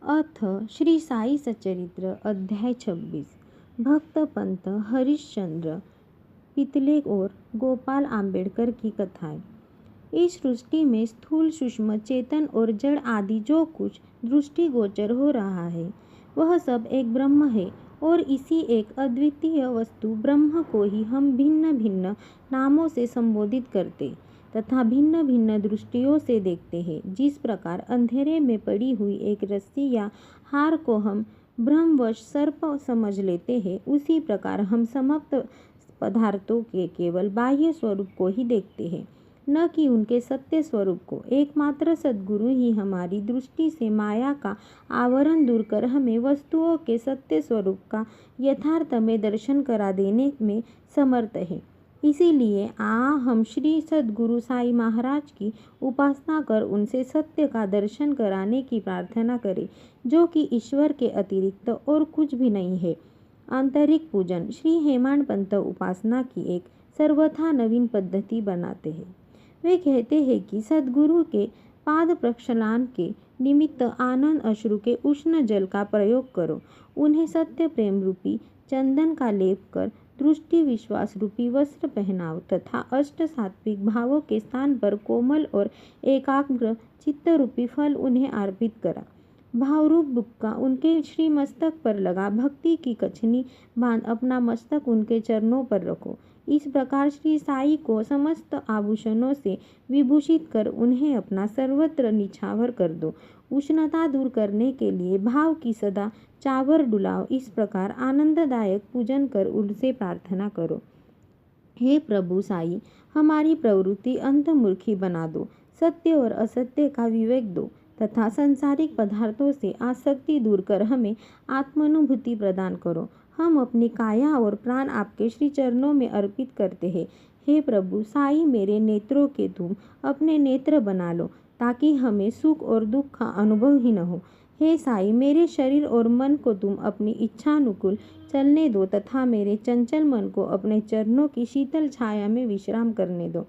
अथ श्री साई सचरित्र अध्याय 26। भक्त पंत हरिश्चंद्र पितले और गोपाल आंबेडकर की कथाएं। इस सृष्टि में स्थूल सूक्ष्म चेतन और जड़ आदि जो कुछ दृष्टिगोचर हो रहा है वह सब एक ब्रह्म है और इसी एक अद्वितीय वस्तु ब्रह्म को ही हम भिन्न भिन्न नामों से संबोधित करते तथा भिन्न भिन्न दृष्टियों से देखते हैं। जिस प्रकार अंधेरे में पड़ी हुई एक रस्सी या हार को हम भ्रमवश सर्प समझ लेते हैं, उसी प्रकार हम समस्त पदार्थों के केवल बाह्य स्वरूप को ही देखते हैं, न कि उनके सत्य स्वरूप को। एकमात्र सद्गुरु ही हमारी दृष्टि से माया का आवरण दूर कर हमें वस्तुओं के सत्य स्वरूप का यथार्थ में दर्शन करा देने में समर्थ है। इसीलिए हम श्री सद्गुरु साई महाराज की उपासना कर उनसे सत्य का दर्शन कराने की प्रार्थना करें, जो कि ईश्वर के अतिरिक्त और कुछ भी नहीं है। आंतरिक पूजन। श्री हेमाड पंत उपासना की एक सर्वथा नवीन पद्धति बनाते हैं। वे कहते हैं कि सद्गुरु के पाद प्रक्षालन के निमित्त आनंद अश्रु के उष्ण जल का प्रयोग करो, उन्हें सत्य प्रेम रूपी चंदन का लेप कर दृष्टि विश्वास रूपी वस्त्र पहनाओ तथा अष्ट सात्विक भावों के स्थान पर कोमल और एकाग्र चित्त रूपी फल उन्हें अर्पित करा। भावरूप बुक्का उनके श्री मस्तक पर लगा, भक्ति की कछनी बांध अपना मस्तक उनके चरणों पर रखो। इस प्रकार श्री साई को समस्त आभूषणों से विभूषित कर उन्हें अपना सर्वत्र निछावर कर दो। उष्णता दूर करने के लिए भाव की सदा चावर डुलाओ। इस प्रकार आनंददायक पूजन कर उनसे प्रार्थना करो, हे प्रभु साई, हमारी प्रवृत्ति अंतर्मुखी बना दो, सत्य और असत्य का विवेक दो तथा सांसारिक पदार्थों से आसक्ति दूर कर हमें आत्मानुभूति प्रदान करो। हम अपनी काया और प्राण आपके श्री चरणों में अर्पित करते हैं। हे प्रभु साई, मेरे नेत्रों के तुम अपने नेत्र बना लो ताकि हमें सुख और दुख का अनुभव ही न हो। हे साई, मेरे शरीर और मन को तुम अपनी इच्छानुकूल चलने दो तथा मेरे चंचल मन को अपने चरणों की शीतल छाया में विश्राम करने दो।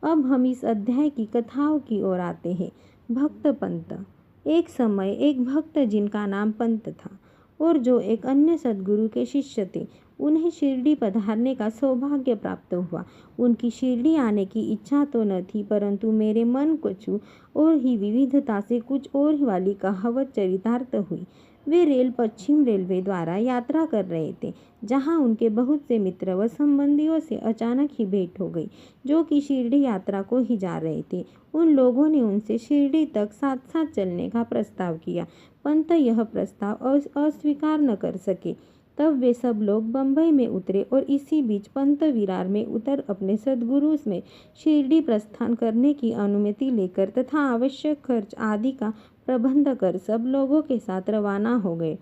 अब हम इस अध्याय की कथाओं की ओर आते हैं। भक्त पंत। एक समय एक भक्त जिनका नाम पंत था और जो एक अन्य सद्गुरु के शिष्य थे, उन्हें शिरडी पधारने का सौभाग्य प्राप्त हुआ। उनकी शिरडी आने की इच्छा तो न थी, परंतु मेरे मन को छू और ही विविधता से कुछ और वाली कहावत चरितार्थ हुई। वे पश्चिम रेलवे द्वारा यात्रा कर रहे थे, जहां उनके बहुत से मित्र व संबंधियों से अचानक ही भेंट हो गई, जो कि शिरडी यात्रा को ही जा रहे थे। उन लोगों ने उनसे शिरडी तक साथ साथ चलने का प्रस्ताव किया। पंत यह प्रस्ताव अस्वीकार न कर सके। तब वे सब लोग बंबई में उतरे और इसी बीच पंत विरार में उतर अपने सद्गुरु में शिरडी प्रस्थान करने की अनुमति लेकर तथा आवश्यक खर्च आदि का प्रबंध कर सब लोगों के साथ रवाना हो गए।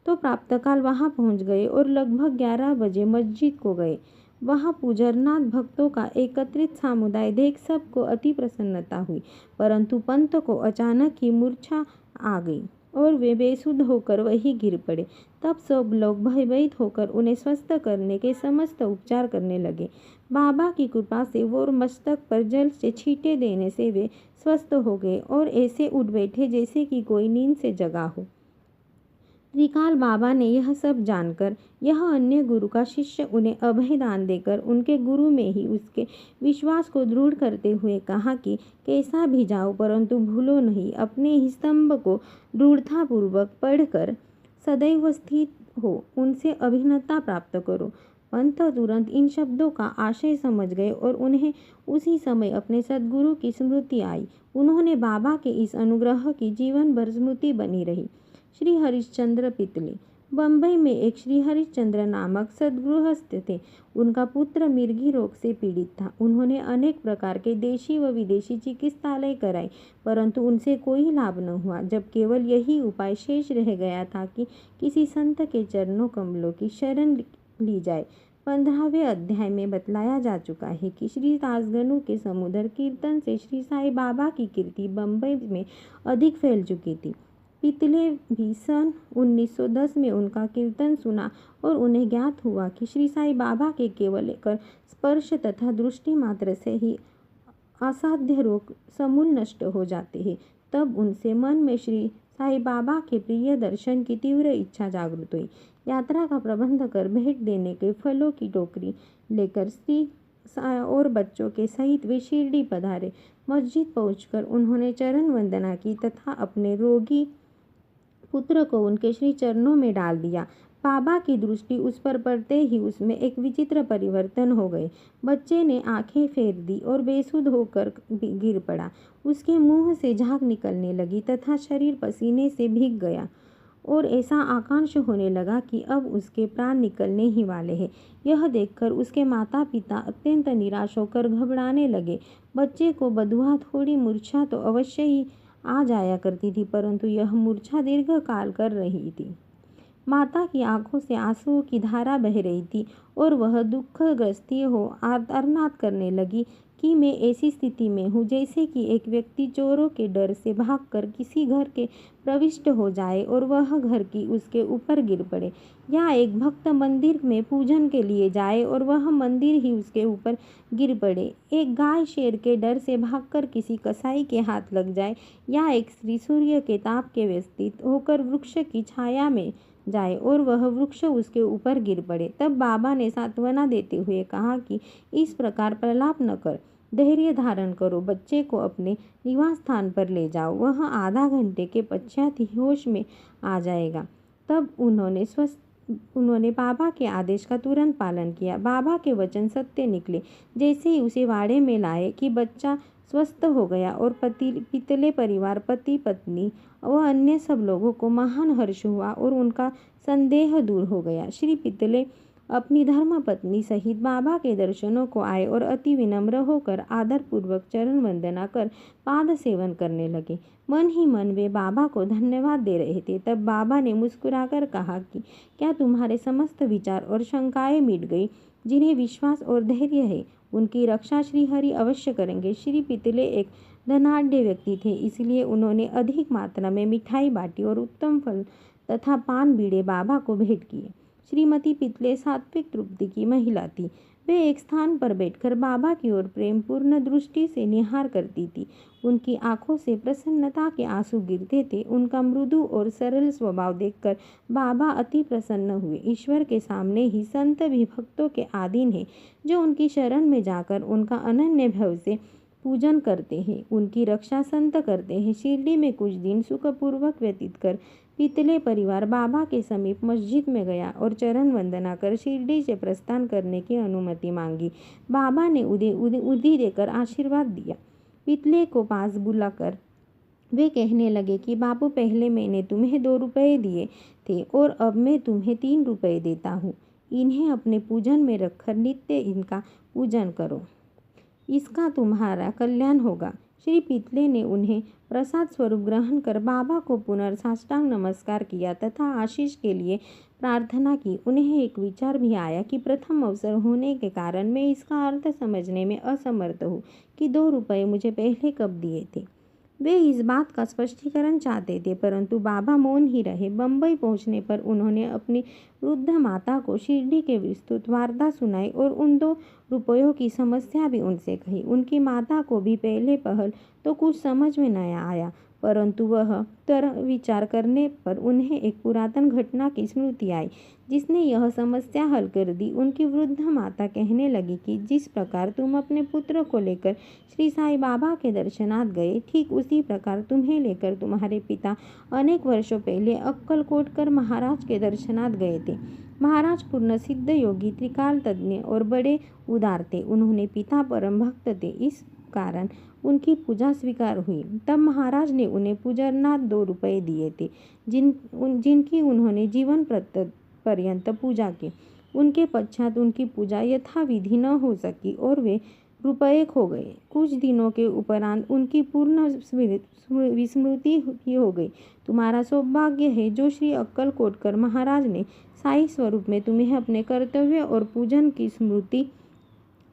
तो प्रातःकाल वहां पहुंच गए और लगभग 11 बजे मस्जिद को गए। वहां पूजरनाथ भक्तों का एकत्रित समुदाय देख सबको अति प्रसन्नता हुई, परंतु पंत को अचानक ही मूर्छा आ गई और वे बेसुध होकर वहीं गिर पड़े। तब सब लोग भयभीत होकर उन्हें स्वस्थ करने के समस्त उपचार करने लगे। बाबा की कृपा से वो मस्तक पर जल से छींटे देने से वे स्वस्थ हो गए और ऐसे उठ बैठे जैसे कि कोई नींद से जगा हो। त्रिकाल बाबा ने यह सब जानकर यह अन्य गुरु का शिष्य उन्हें अभय दान देकर उनके गुरु में ही उसके विश्वास को दृढ़ करते हुए कहा कि कैसा भी जाओ परंतु भूलो नहीं, अपने ही स्तंभ को दृढ़तापूर्वक पढ़कर सदैव स्थित हो उनसे अभिन्नता प्राप्त करो। पंत तुरंत इन शब्दों का आशय समझ गए और उन्हें उसी समय अपने सद्गुरु की स्मृति आई। उन्होंने बाबा के इस अनुग्रह की जीवन भर स्मृति बनी रही। श्री हरिश्चंद्र पितले। बंबई में एक श्री हरिश्चंद्र नामक सद्गृहस्थ थे। उनका पुत्र मिर्गी रोग से पीड़ित था। उन्होंने अनेक प्रकार के देशी व विदेशी चिकित्सालय कराए, परंतु उनसे कोई लाभ न हुआ। जब केवल यही उपाय शेष रह गया था कि किसी संत के चरणों कमलों की शरण ली जाए। 15वें अध्याय में बतलाया जा चुका है कि श्री दासगणों के समुद्र कीर्तन से श्री साई बाबा की कीर्ति बंबई में अधिक फैल चुकी थी। पितले भी सन 1910 में उनका कीर्तन सुना और उन्हें ज्ञात हुआ कि श्री साई बाबा के केवल एक स्पर्श तथा दृष्टि मात्र से ही असाध्य रोग समूल नष्ट हो जाते हैं। तब उनसे मन में श्री साईं बाबा के प्रिय दर्शन की तीव्र इच्छा जागृत हुई। यात्रा का प्रबंध कर भेंट देने के फलों की टोकरी लेकर स्त्री और बच्चों के सहित वे शिरडी पधारे। मस्जिद पहुंचकर उन्होंने चरण वंदना की तथा अपने रोगी पुत्र को उनके श्री चरणों में डाल दिया। बाबा की दृष्टि उस पर पड़ते ही उसमें एक विचित्र परिवर्तन हो गए। बच्चे ने आंखें फेर दी और बेसुध होकर गिर पड़ा। उसके मुंह से झाग निकलने लगी तथा शरीर पसीने से भीग गया और ऐसा आकांक्ष होने लगा कि अब उसके प्राण निकलने ही वाले हैं। यह देखकर उसके माता पिता अत्यंत निराश होकर घबराने लगे। बच्चे को बदुआ थोड़ी मूर्छा तो अवश्य ही आ जाया करती थी, परंतु यह मूर्छा दीर्घ काल कर रही थी। माता की आंखों से आंसुओं की धारा बह रही थी और वह दुखग्रस्ती हो आर्तनाद करने लगी कि मैं ऐसी स्थिति में हूँ जैसे कि एक व्यक्ति चोरों के डर से भागकर किसी घर के प्रविष्ट हो जाए और वह घर की उसके ऊपर गिर पड़े, या एक भक्त मंदिर में पूजन के लिए जाए और वह मंदिर ही उसके ऊपर गिर पड़े, एक गाय शेर के डर से भागकर किसी कसाई के हाथ लग जाए, या एक स्त्री सूर्य के ताप के व्यतीत होकर वृक्ष की छाया में जाए और वह वृक्ष उसके ऊपर गिर पड़े। तब बाबा ने सांत्वना देते हुए कहा कि इस प्रकार प्रलाप न कर, धैर्य धारण करो, बच्चे को अपने निवास स्थान पर ले जाओ, वह आधा घंटे के पश्चात ही होश में आ जाएगा। तब उन्होंने बाबा के आदेश का तुरंत पालन किया। बाबा के वचन सत्य निकले। जैसे ही उसे वाड़े में लाए कि बच्चा स्वस्थ हो गया और पितले परिवार, पति पत्नी व अन्य सब लोगों को महान हर्ष हुआ और उनका संदेह दूर हो गया। श्री पितले अपनी धर्मपत्नी सहित बाबा के दर्शनों को आए और अति विनम्र होकर आदरपूर्वक चरण वंदना कर पाद सेवन करने लगे। मन ही मन वे बाबा को धन्यवाद दे रहे थे। तब बाबा ने मुस्कुराकर कहा कि क्या तुम्हारे समस्त विचार और शंकाएं मिट गई? जिन्हें विश्वास और धैर्य है उनकी रक्षा श्री हरि अवश्य करेंगे। श्री पितले एक धनाढ्य व्यक्ति थे, इसलिए उन्होंने अधिक मात्रा में मिठाई बांटी और उत्तम फल तथा पान बीड़े बाबा को भेंट किए। श्रीमती पितले सात्विक तृप्ति की महिला थी। वे एक स्थान पर बैठकर बाबा की ओर प्रेमपूर्ण दृष्टि से निहार करती थी। उनकी आंखों से प्रसन्नता के आंसू गिरते थे। उनका मृदु और सरल स्वभाव देखकर बाबा अति प्रसन्न हुए। ईश्वर के सामने ही संत भी भक्तों के अधीन है, जो उनकी शरण में जाकर उनका अनन्य भाव से पूजन करते हैं, उनकी रक्षा संत करते हैं। शिरडी में कुछ दिन सुखपूर्वक व्यतीत कर पितले परिवार बाबा के समीप मस्जिद में गया और चरण वंदना कर शिरडी से प्रस्थान करने की अनुमति मांगी। बाबा ने उदी देकर आशीर्वाद दिया। पितले को पास बुलाकर वे कहने लगे कि बाबू, पहले मैंने तुम्हें 2 रुपये दिए थे और अब मैं तुम्हें 3 रुपये देता हूँ। इन्हें अपने पूजन में रखकर नित्य इनका पूजन करो, इसका तुम्हारा कल्याण होगा। श्री पितले ने उन्हें प्रसाद स्वरूप ग्रहण कर बाबा को पुनर्साष्टांग नमस्कार किया तथा आशीष के लिए प्रार्थना की। उन्हें एक विचार भी आया कि प्रथम अवसर होने के कारण मैं इसका अर्थ समझने में असमर्थ हूँ कि 2 रुपये मुझे पहले कब दिए थे। वे इस बात का स्पष्टीकरण चाहते थे, परंतु बाबा मौन ही रहे। बम्बई पहुंचने पर उन्होंने अपनी वृद्ध माता को शिरडी के विस्तृत वार्ता सुनाई और उन 2 रुपयों की समस्या भी उनसे कही। उनकी माता को भी पहले पहल तो कुछ समझ में न आया, परंतु वह विचार करने पर उन्हें एक पुरातन घटना की स्मृति आई, जिसने यह समस्या हल कर दी। उनकी वृद्ध माता कहने लगी कि जिस प्रकार तुम अपने पुत्र को लेकर श्री साईं बाबा के दर्शनार्थ गए, ठीक उसी प्रकार तुम्हें लेकर तुम्हारे पिता अनेक वर्षों पहले अक्कलकोट कर महाराज के दर्शनार्थ गए थे। महाराज पूर्ण सिद्ध योगी, त्रिकाल तज्ञ और बड़े उदार थे। उन्होंने पिता परम भक्त थे, इस कारण उनकी पूजा स्वीकार हुई। तब महाराज ने उन्हें पूजनार्थ 2 रुपये दिए थे, जिनकी उन्होंने जीवन पर्यंत पूजा की। उनके पश्चात उनकी पूजा यथाविधि न हो सकी और वे रुपये खो गए। कुछ दिनों के उपरांत उनकी पूर्ण विस्मृति ही हो गई। तुम्हारा सौभाग्य है जो श्री अक्कलकोटकर महाराज ने साई स्वरूप में तुम्हें अपने कर्तव्य और पूजन की स्मृति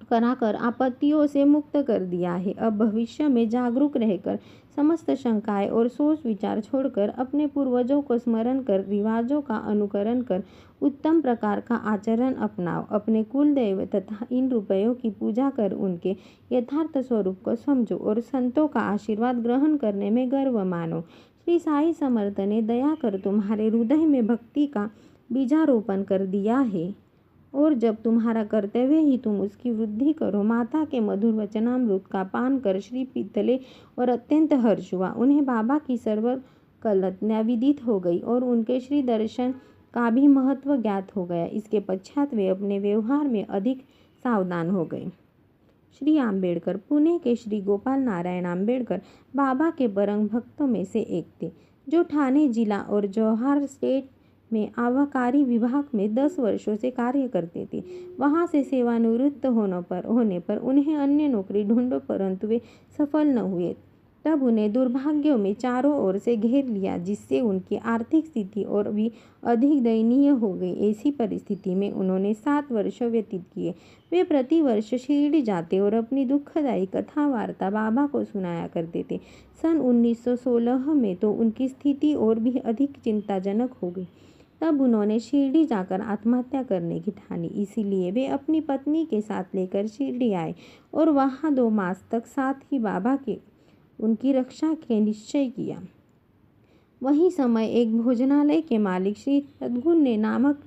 कराकर आपत्तियों से मुक्त कर दिया है। अब भविष्य में जागरूक रहकर समस्त शंकाएं और सोच विचार छोड़कर अपने पूर्वजों को स्मरण कर रिवाजों का अनुकरण कर उत्तम प्रकार का आचरण अपनाओ। अपने कुल दैव तथा इन रुपयों की पूजा कर उनके यथार्थ स्वरूप को समझो और संतों का आशीर्वाद ग्रहण करने में गर्व मानो। श्री साई समर्थ ने दया कर तुम्हारे हृदय में भक्ति का बीजारोपण कर दिया है और जब तुम्हारा कर्तव्य ही तुम उसकी वृद्धि करो। माता के मधुर वचनामृत का पान कर श्री पितले और अत्यंत हर्ष हुआ। उन्हें बाबा की सर्व कल्पना विदित हो गई और उनके श्री दर्शन का भी महत्व ज्ञात हो गया। इसके पश्चात वे अपने व्यवहार में अधिक सावधान हो गए। श्री आम्बेडकर पुणे के श्री गोपाल नारायण आम्बेडकर बाबा के परम भक्तों में से एक थे, जो ठाणे जिला और जौहर स्टेट में आबकारी विभाग में 10 वर्षों से कार्य करते थे। वहां से सेवानिवृत्त होने पर उन्हें अन्य नौकरी ढूंढो, परंतु वे सफल न हुए। तब उन्हें दुर्भाग्यों में चारों ओर से घेर लिया, जिससे उनकी आर्थिक स्थिति और भी अधिक दयनीय हो गई। ऐसी परिस्थिति में उन्होंने 7 वर्ष व्यतीत किए। वे प्रतिवर्ष शिरडी जाते और अपनी दुखदायी कथा वार्ता बाबा को सुनाया करते थे। सन 1916 में तो उनकी स्थिति और भी अधिक चिंताजनक हो गई। तब उन्होंने शिरडी जाकर आत्महत्या करने की ठानी। इसीलिए वे अपनी पत्नी के साथ लेकर शिरडी आए और वहां 2 मास तक साथ ही बाबा के उनकी रक्षा के निश्चय किया। वही समय एक भोजनालय के मालिक श्री सद्गुरु ने नामक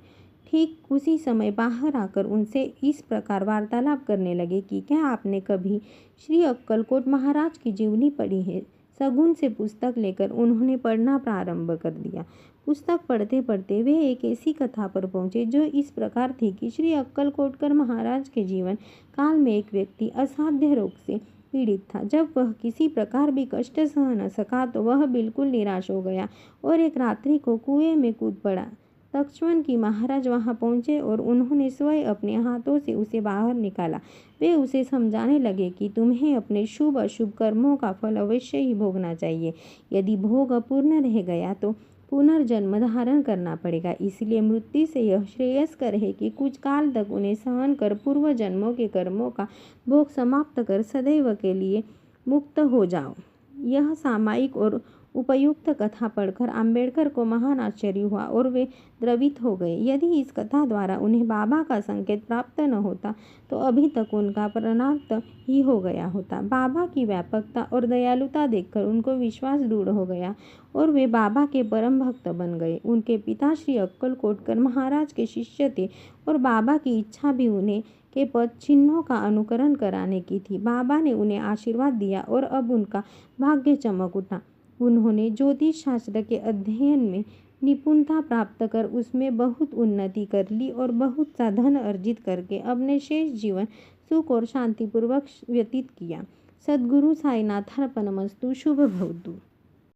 ठीक उसी समय बाहर आकर उनसे इस प्रकार वार्तालाप करने लगे कि क्या आपने कभी श्री अक्कलकोट महाराज की जीवनी पढ़ी है? सगुन से पुस्तक लेकर उन्होंने पढ़ना प्रारंभ कर दिया। पुस्तक पढ़ते पढ़ते वे एक ऐसी कथा पर पहुंचे जो इस प्रकार थी कि श्री अक्कलकोटकर महाराज के जीवन काल में एक व्यक्ति असाध्य रोग से पीड़ित था। जब वह किसी प्रकार भी कष्ट सह न सका तो वह बिल्कुल निराश हो गया और एक रात्रि को कुएं में कूद पड़ा। तक्षण की महाराज वहां पहुंचे और उन्होंने स्वयं अपने हाथों से उसे बाहर निकाला। वे उसे समझाने लगे कि तुम्हें अपने शुभ अशुभ कर्मों का फल अवश्य ही भोगना चाहिए। यदि भोग अपूर्ण रह गया तो पुनर्जन्म धारण करना पड़ेगा। इसलिए मृत्यु से यह श्रेयस्कर है कि कुछ काल तक उन्हें सहन कर पूर्व जन्मों के कर्मों का भोग समाप्त कर सदैव के लिए मुक्त हो जाओ। यह सामायिक और उपयुक्त कथा पढ़कर आम्बेडकर को महान आश्चर्य हुआ और वे द्रवित हो गए। यदि इस कथा द्वारा उन्हें बाबा का संकेत प्राप्त न होता तो अभी तक उनका प्राणांत ही हो गया होता। बाबा की व्यापकता और दयालुता देखकर उनको विश्वास दृढ़ हो गया और वे बाबा के परम भक्त बन गए। उनके पिता श्री अक्कलकोटकर महाराज के शिष्य थे और बाबा की इच्छा भी उन्हें के पद चिन्हों का अनुकरण कराने की थी। बाबा ने उन्हें आशीर्वाद दिया और अब उनका भाग्य चमक उठा। उन्होंने ज्योतिष शास्त्र के अध्ययन में निपुणता प्राप्त कर उसमें बहुत उन्नति कर ली और बहुत सा धन अर्जित करके अपने शेष जीवन सुख और शांतिपूर्वक व्यतीत किया। सद्गुरु साईनाथार्पणमस्तु। शुभ भवतु।